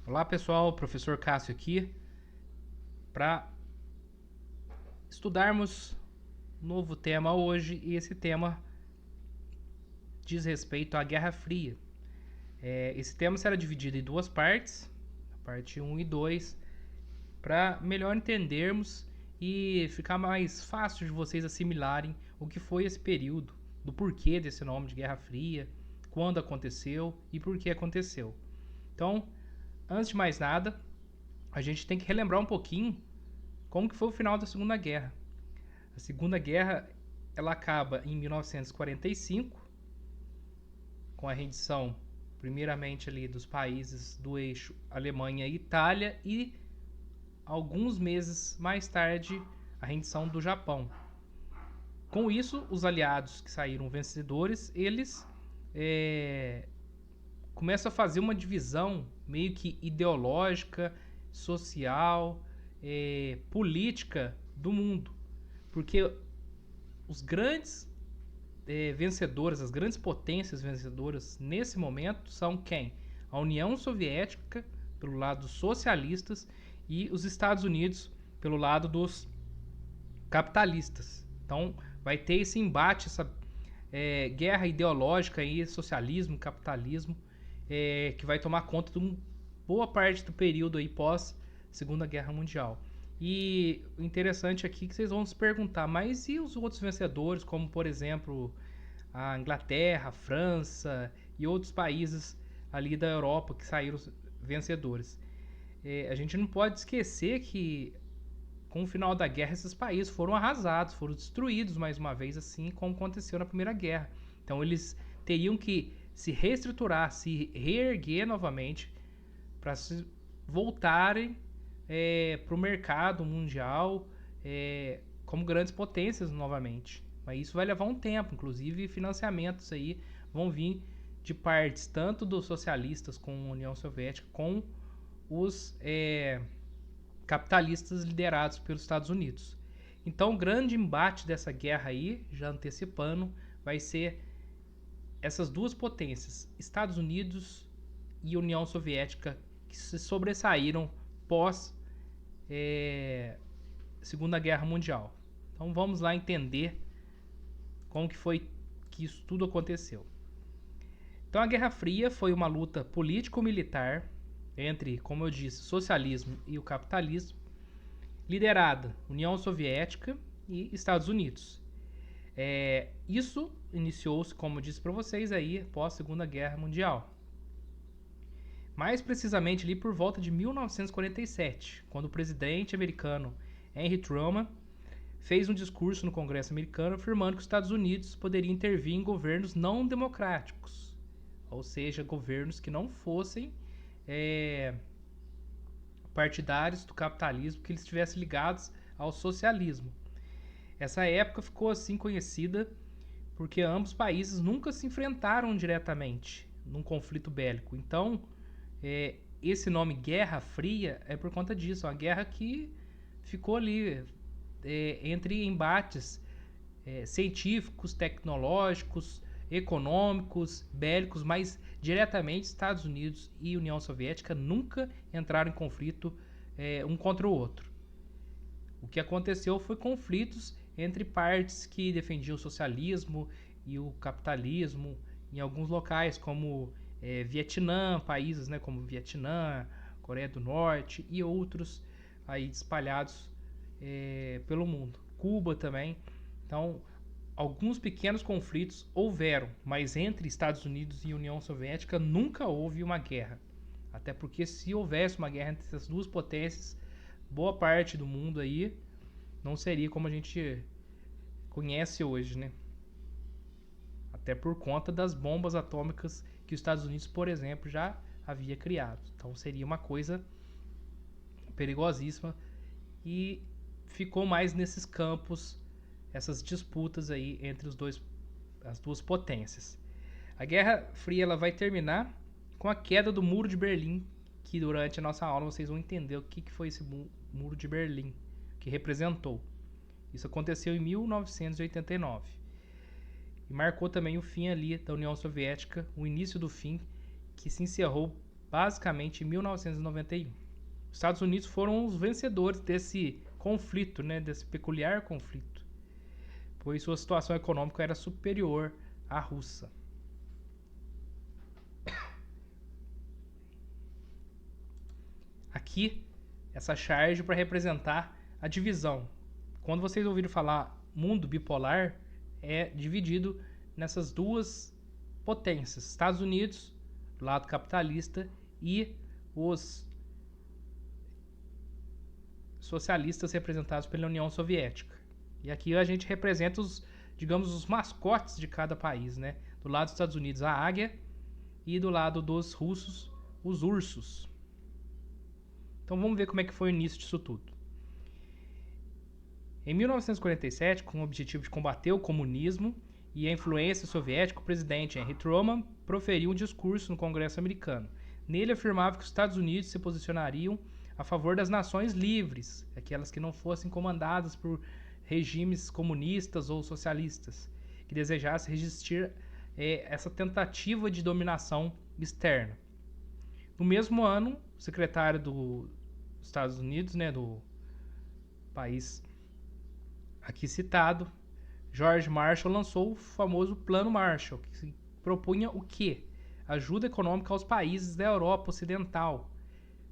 Olá pessoal, professor Cássio aqui para estudarmos um novo tema hoje e esse tema diz respeito à Guerra Fria. Esse tema será dividido em duas partes, a parte 1 e 2, para melhor entendermos e ficar mais fácil de vocês assimilarem o que foi esse período, do porquê desse nome de Guerra Fria, quando aconteceu e por que aconteceu. Então, antes de mais nada, a gente tem que relembrar um pouquinho como que foi o final da Segunda Guerra. A Segunda Guerra ela acaba em 1945 com a rendição primeiramente ali dos países do eixo Alemanha e Itália e alguns meses mais tarde a rendição do Japão. Com isso, os aliados que saíram vencedores, eles começam a fazer uma divisão meio que ideológica, social, política do mundo. Porque os grandes vencedores, as grandes potências vencedoras nesse momento são quem? A União Soviética, pelo lado dos socialistas, e os Estados Unidos, pelo lado dos capitalistas. Então, vai ter esse embate, essa guerra ideológica aí, socialismo, capitalismo, que vai tomar conta de uma boa parte do período aí pós Segunda Guerra Mundial. E o interessante aqui é que vocês vão se perguntar, mas e os outros vencedores, como por exemplo a Inglaterra, a França e outros países ali da Europa que saíram vencedores? A gente não pode esquecer que com o final da guerra esses países foram arrasados, foram destruídos mais uma vez, assim como aconteceu na Primeira Guerra. Então eles teriam que se reestruturar, se reerguer novamente para se voltarem para o mercado mundial como grandes potências novamente. Mas isso vai levar um tempo, inclusive financiamentos aí vão vir de partes tanto dos socialistas com a União Soviética com os capitalistas liderados pelos Estados Unidos. Então o grande embate dessa guerra aí, já antecipando, vai ser essas duas potências, Estados Unidos e União Soviética, que se sobressaíram pós Segunda Guerra Mundial. Então vamos lá entender como que foi que isso tudo aconteceu. Então a Guerra Fria foi uma luta político-militar entre, como eu disse, o socialismo e o capitalismo, liderada União Soviética e Estados Unidos. Isso iniciou-se, como eu disse para vocês, aí após a Segunda Guerra Mundial. Mais precisamente ali por volta de 1947, quando o presidente americano Henry Truman fez um discurso no Congresso americano afirmando que os Estados Unidos poderiam intervir em governos não democráticos, ou seja, governos que não fossem partidários do capitalismo, que eles estivessem ligados ao socialismo. Essa época ficou assim conhecida porque ambos países nunca se enfrentaram diretamente num conflito bélico. Então, esse nome Guerra Fria é por conta disso, uma guerra que ficou ali entre embates científicos, tecnológicos, econômicos, bélicos, mas diretamente Estados Unidos e União Soviética nunca entraram em conflito um contra o outro. O que aconteceu foi conflitos entre partes que defendiam o socialismo e o capitalismo em alguns locais, como Vietnã, países como Vietnã, Coreia do Norte e outros aí espalhados pelo mundo. Cuba também. Então, alguns pequenos conflitos houveram, mas entre Estados Unidos e União Soviética nunca houve uma guerra. Até porque se houvesse uma guerra entre essas duas potências, boa parte do mundo aí não seria como a gente conhece hoje, né? Até por conta das bombas atômicas que os Estados Unidos, por exemplo, já havia criado. Então seria uma coisa perigosíssima e ficou mais nesses campos, essas disputas aí entre as duas potências. A Guerra Fria ela vai terminar com a queda do Muro de Berlim, que durante a nossa aula vocês vão entender o que foi esse Muro de Berlim, que representou. Isso aconteceu em 1989. E marcou também o fim ali da União Soviética, o início do fim, que se encerrou basicamente em 1991. Os Estados Unidos foram os vencedores desse conflito, né, desse peculiar conflito, pois sua situação econômica era superior à russa. Aqui, essa charge para representar a divisão. Quando vocês ouviram falar mundo bipolar, é dividido nessas duas potências, Estados Unidos, do lado capitalista, e os socialistas representados pela União Soviética. E aqui a gente representa os, digamos, os mascotes de cada país, né? Do lado dos Estados Unidos, a águia, e do lado dos russos, os ursos. Então vamos ver como é que foi o início disso tudo. Em 1947, com o objetivo de combater o comunismo e a influência soviética, o presidente Henry Truman proferiu um discurso no Congresso americano. Nele afirmava que os Estados Unidos se posicionariam a favor das nações livres, aquelas que não fossem comandadas por regimes comunistas ou socialistas, que desejassem resistir essa tentativa de dominação externa. No mesmo ano, o secretário dos Estados Unidos, né, do país aqui citado, George Marshall, lançou o famoso Plano Marshall, que propunha o quê? Ajuda econômica aos países da Europa Ocidental,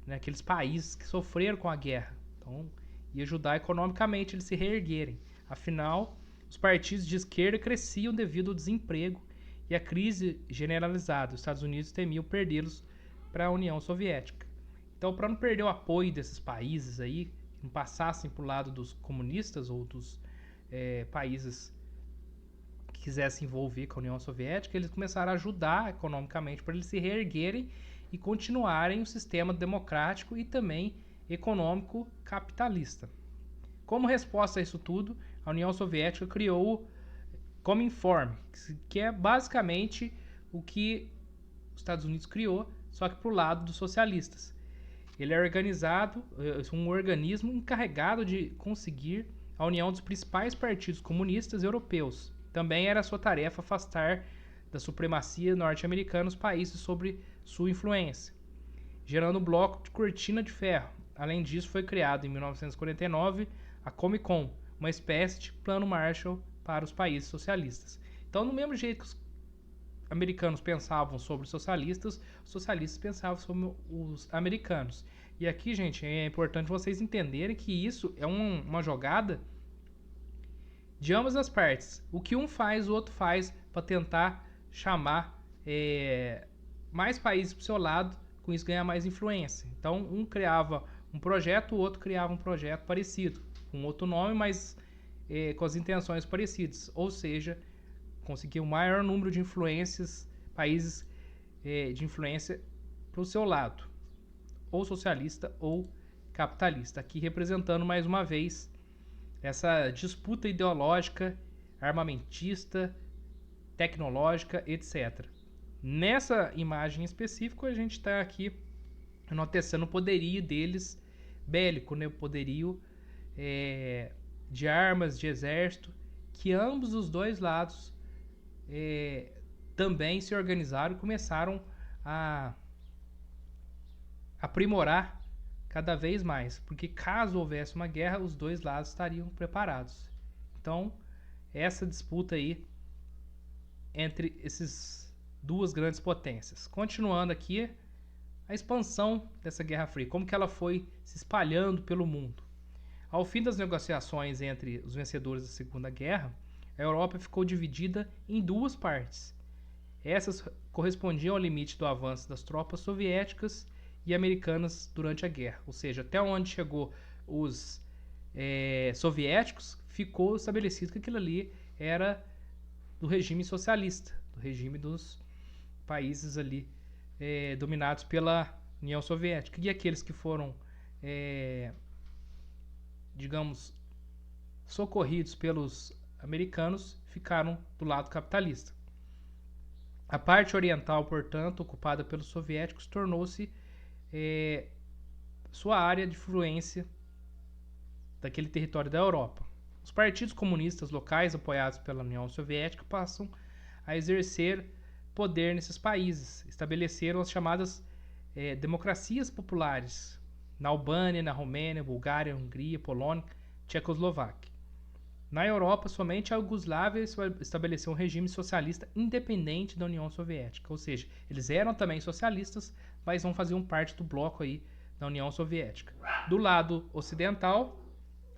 né, aqueles países que sofreram com a guerra. Então, ia ajudar economicamente eles se reerguerem. Afinal, os partidos de esquerda cresciam devido ao desemprego e à crise generalizada. Os Estados Unidos temiam perdê-los para a União Soviética. Então, para não perder o apoio desses países aí, que não passassem para o lado dos comunistas ou dos países que quisessem envolver com a União Soviética, eles começaram a ajudar economicamente para eles se reerguerem e continuarem o sistema democrático e também econômico capitalista. Como resposta a isso tudo, a União Soviética criou o Cominform, que é basicamente o que os Estados Unidos criou, só que para o lado dos socialistas. Ele é organizado, um organismo encarregado de conseguir a união dos principais partidos comunistas europeus. Também era sua tarefa afastar da supremacia norte-americana os países sobre sua influência, gerando um bloco de cortina de ferro. Além disso, foi criado em 1949 a Comecon, uma espécie de plano Marshall para os países socialistas. Então, do mesmo jeito que os americanos pensavam sobre os socialistas pensavam sobre os americanos. E aqui, gente, é importante vocês entenderem que isso é uma jogada de ambas as partes. O que um faz, o outro faz para tentar chamar mais países para o seu lado, com isso ganhar mais influência. Então, um criava um projeto, o outro criava um projeto parecido, com outro nome, mas com as intenções parecidas. Ou seja, conseguir o maior número de influências, países de influência para o seu lado, ou socialista ou capitalista. Aqui representando mais uma vez essa disputa ideológica, armamentista, tecnológica, etc. Nessa imagem específica, a gente está aqui enaltecendo o poderio deles bélico, né? O poderio de armas, de exército, que ambos os dois lados também se organizaram e começaram a aprimorar cada vez mais, porque caso houvesse uma guerra, os dois lados estariam preparados. Então, essa disputa aí entre essas duas grandes potências. Continuando aqui, a expansão dessa Guerra Fria, como que ela foi se espalhando pelo mundo. Ao fim das negociações entre os vencedores da Segunda Guerra, a Europa ficou dividida em duas partes. Essas correspondiam ao limite do avanço das tropas soviéticas e americanas durante a guerra, ou seja, até onde chegou os soviéticos, ficou estabelecido que aquilo ali era do regime socialista, do regime dos países ali dominados pela União Soviética. E aqueles que foram, digamos, socorridos pelos americanos ficaram do lado capitalista. A parte oriental, portanto, ocupada pelos soviéticos, tornou-se sua área de influência daquele território da Europa. Os partidos comunistas locais apoiados pela União Soviética passam a exercer poder nesses países. Estabeleceram as chamadas democracias populares na Albânia, na Romênia, Bulgária, Hungria, Polônia, Tchecoslováquia. Na Europa, somente a Iugoslávia estabeleceu um regime socialista independente da União Soviética, ou seja, eles eram também socialistas, mas não faziam parte do bloco aí da União Soviética. Do lado ocidental,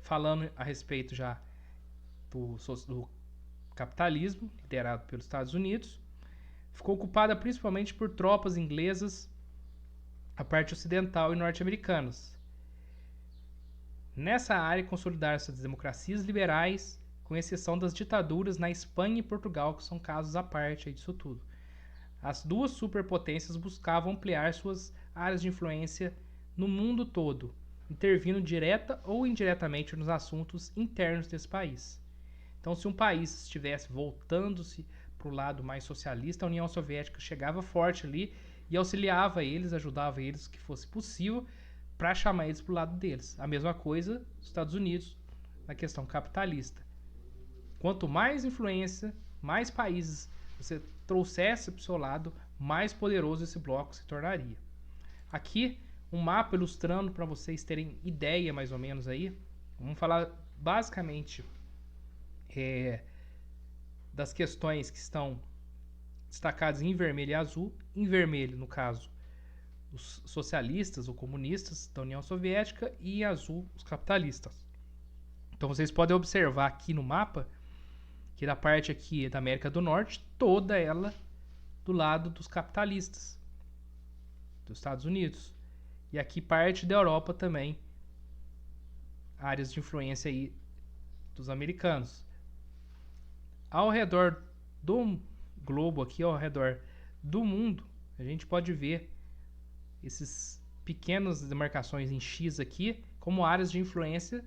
falando a respeito já do capitalismo, liderado pelos Estados Unidos, ficou ocupada principalmente por tropas inglesas, a parte ocidental e norte-americanas. Nessa área consolidaram-se as democracias liberais, com exceção das ditaduras na Espanha e Portugal, que são casos à parte aí disso tudo. As duas superpotências buscavam ampliar suas áreas de influência no mundo todo, intervindo direta ou indiretamente nos assuntos internos desse país. Então, se um país estivesse voltando-se para o lado mais socialista, a União Soviética chegava forte ali e auxiliava eles, ajudava eles que fosse possível para chamar eles para o lado deles. A mesma coisa dos Estados Unidos na questão capitalista. Quanto mais influência, mais países você trouxesse para o seu lado, mais poderoso esse bloco se tornaria. Aqui um mapa ilustrando para vocês terem ideia mais ou menos aí. Vamos falar basicamente das questões que estão destacadas em vermelho e azul. Em vermelho, no caso, os socialistas ou comunistas da União Soviética, e em azul, os capitalistas. Então vocês podem observar aqui no mapa que da parte aqui da América do Norte, toda ela do lado dos capitalistas, dos Estados Unidos. E aqui parte da Europa também, áreas de influência aí dos americanos. Ao redor do globo aqui, ao redor do mundo, a gente pode ver esses pequenas demarcações em X aqui como áreas de influência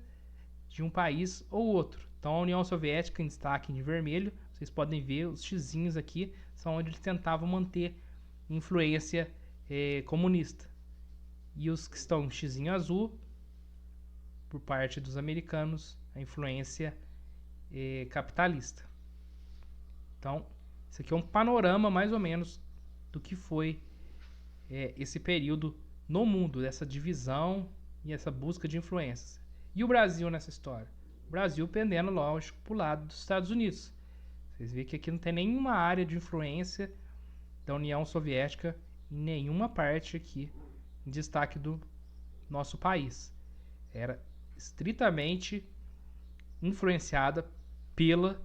de um país ou outro. Então a União Soviética em destaque em vermelho, vocês podem ver os xizinhos aqui, são onde eles tentavam manter influência comunista. E os que estão em xizinho azul, por parte dos americanos, a influência capitalista. Então, isso aqui é um panorama mais ou menos do que foi esse período no mundo, dessa divisão e essa busca de influências. E o Brasil nessa história? O Brasil pendendo, lógico, para o lado dos Estados Unidos. Vocês veem que aqui não tem nenhuma área de influência da União Soviética em nenhuma parte aqui em destaque do nosso país. Era estritamente influenciada pelos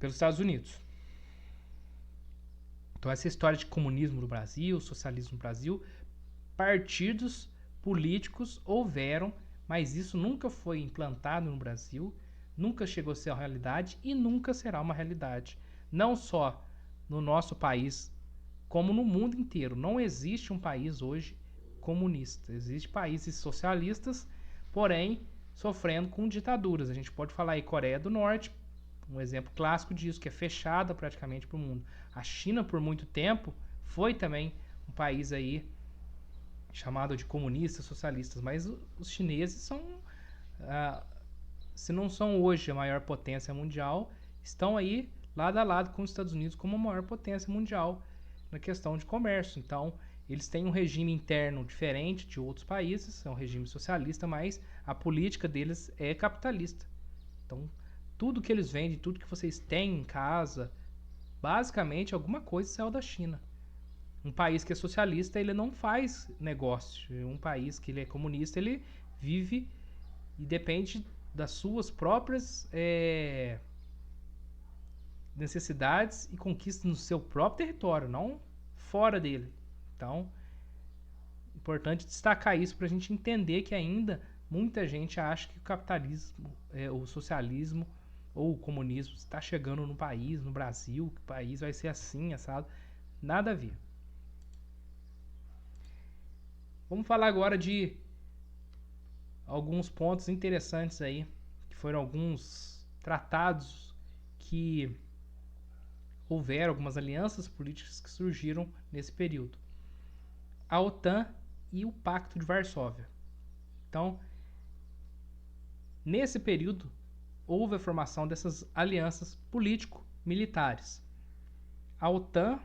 Estados Unidos. Então essa história de comunismo no Brasil, socialismo no Brasil, partidos políticos houveram, mas isso nunca foi implantado no Brasil, nunca chegou a ser uma realidade e nunca será uma realidade. Não só no nosso país, como no mundo inteiro. Não existe um país hoje comunista. Existem países socialistas, porém sofrendo com ditaduras. A gente pode falar aí Coreia do Norte, um exemplo clássico disso, que é fechada praticamente para o mundo. A China, por muito tempo, foi também um país aí chamado de comunistas, socialistas, mas os chineses são, se não são hoje a maior potência mundial, estão aí lado a lado com os Estados Unidos como a maior potência mundial na questão de comércio. Então, eles têm um regime interno diferente de outros países, é um regime socialista, mas a política deles é capitalista. Então, tudo que eles vendem, tudo que vocês têm em casa, basicamente alguma coisa saiu da China. Um país que é socialista, ele não faz negócio. Um país que ele é comunista, ele vive e depende das suas próprias necessidades e conquistas no seu próprio território, não fora dele. Então, é importante destacar isso para a gente entender que ainda muita gente acha que o capitalismo, o socialismo ou o comunismo está chegando no país, no Brasil, que o país vai ser assim, assado. Nada a ver. Vamos falar agora de alguns pontos interessantes aí, que foram alguns tratados que houveram, algumas alianças políticas que surgiram nesse período. A OTAN e o Pacto de Varsóvia. Então, nesse período, houve a formação dessas alianças político-militares. A OTAN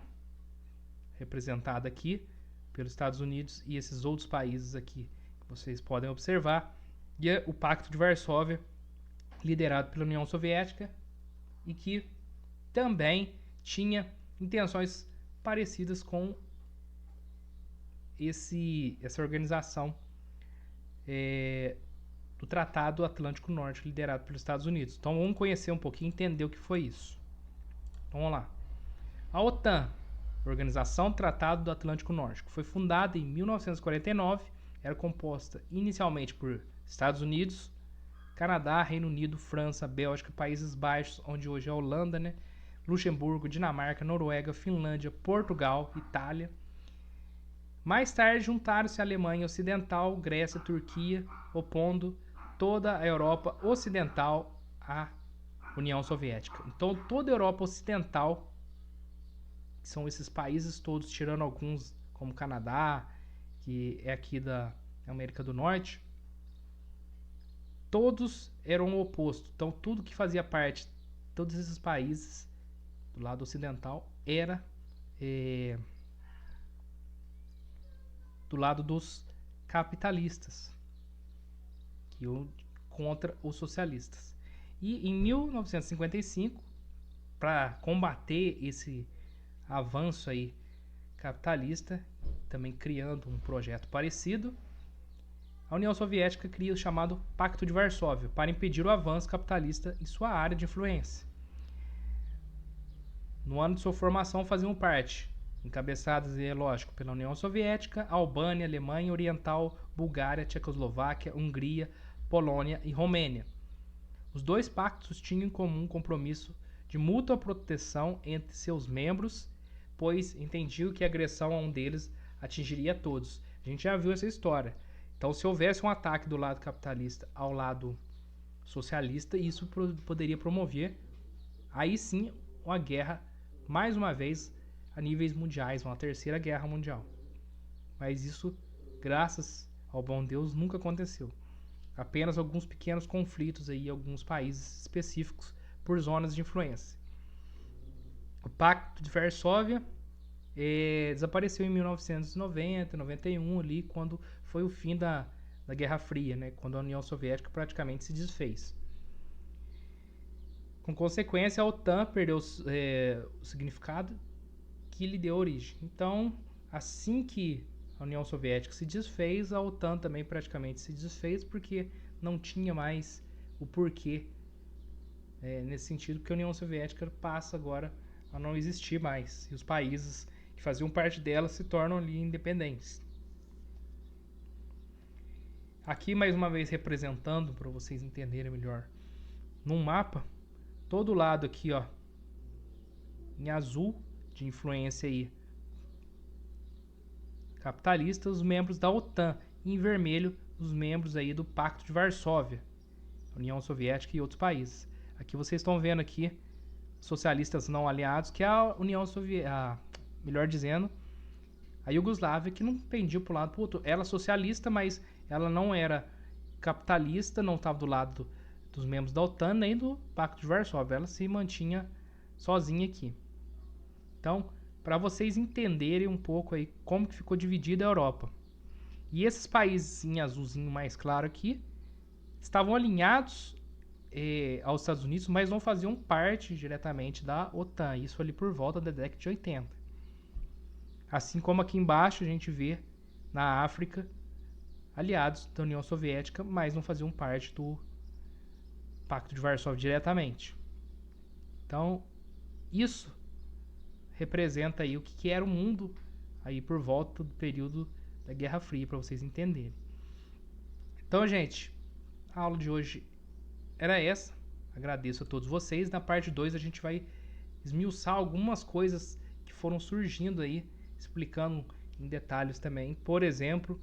representada aqui pelos Estados Unidos e esses outros países aqui que vocês podem observar. E o Pacto de Varsóvia, liderado pela União Soviética, e que também tinha intenções parecidas com essa organização do Tratado Atlântico Norte, liderado pelos Estados Unidos. Então vamos conhecer um pouquinho e entender o que foi isso. Então vamos lá. A OTAN, Organização do Tratado do Atlântico Norte, que foi fundada em 1949, era composta inicialmente por Estados Unidos, Canadá, Reino Unido, França, Bélgica, Países Baixos, onde hoje é a Holanda, né? Luxemburgo, Dinamarca, Noruega, Finlândia, Portugal, Itália. Mais tarde juntaram-se a Alemanha Ocidental, Grécia, Turquia, opondo toda a Europa Ocidental à União Soviética. Então toda a Europa Ocidental, que são esses países todos, tirando alguns como Canadá, que é aqui da América do Norte, todos eram o oposto. Então tudo que fazia parte, todos esses países do lado ocidental, era do lado dos capitalistas, contra os socialistas. E em 1955, para combater esse avanço aí capitalista, também criando um projeto parecido, a União Soviética cria o chamado Pacto de Varsóvia para impedir o avanço capitalista em sua área de influência. No ano de sua formação faziam parte, encabeçadas, é lógico, pela União Soviética, Albânia, Alemanha Oriental, Bulgária, Tchecoslováquia, Hungria, Polônia e Romênia. Os dois pactos tinham em comum um compromisso de mútua proteção entre seus membros, pois entendiam que a agressão a um deles atingiria a todos. A gente já viu essa história. Então, se houvesse um ataque do lado capitalista ao lado socialista, isso poderia promover, aí sim, uma guerra, mais uma vez, a níveis mundiais, uma terceira guerra mundial. Mas isso, graças ao bom Deus, nunca aconteceu. Apenas alguns pequenos conflitos aí em alguns países específicos por zonas de influência. O Pacto de Varsóvia desapareceu em 1990, 91 ali, quando foi o fim da Guerra Fria, né, quando a União Soviética praticamente se desfez. Com consequência, a OTAN perdeu o significado que lhe deu origem. Então, assim que a União Soviética se desfez, a OTAN também praticamente se desfez, porque não tinha mais o porquê nesse sentido, porque a União Soviética passa agora a não existir mais, e os países que faziam parte dela se tornam ali independentes. Aqui mais uma vez representando, para vocês entenderem melhor, num mapa, todo lado aqui, ó, em azul, de influência aí capitalista, os membros da OTAN, e em vermelho, os membros aí do Pacto de Varsóvia, União Soviética e outros países. Aqui vocês estão vendo aqui socialistas não aliados, que é a União Soviética, melhor dizendo, a Iugoslávia, que não pendia para um lado para o outro. Ela é socialista, mas ela não era capitalista, não estava do lado dos membros da OTAN, nem do Pacto de Varsóvia. Ela se mantinha sozinha aqui. Então, para vocês entenderem um pouco aí como que ficou dividida a Europa. E esses países em azulzinho mais claro aqui estavam alinhados aos Estados Unidos, mas não faziam parte diretamente da OTAN. Isso ali por volta da década de 80. Assim como aqui embaixo a gente vê na África aliados da União Soviética, mas não faziam parte do Pacto de Varsóvia diretamente. Então, isso representa aí o que era o mundo aí por volta do período da Guerra Fria, para vocês entenderem. Então, gente, a aula de hoje era essa. Agradeço a todos vocês. Na parte 2 a gente vai esmiuçar algumas coisas que foram surgindo aí, explicando em detalhes também. Por exemplo,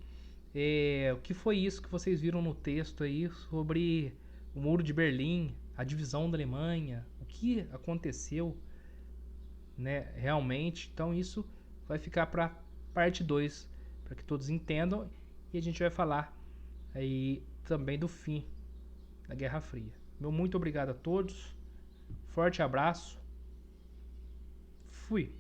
o que foi isso que vocês viram no texto aí sobre o Muro de Berlim, a divisão da Alemanha, o que aconteceu, né, realmente. Então isso vai ficar para parte 2, para que todos entendam, e a gente vai falar aí também do fim da Guerra Fria. Meu muito obrigado a todos, forte abraço, fui!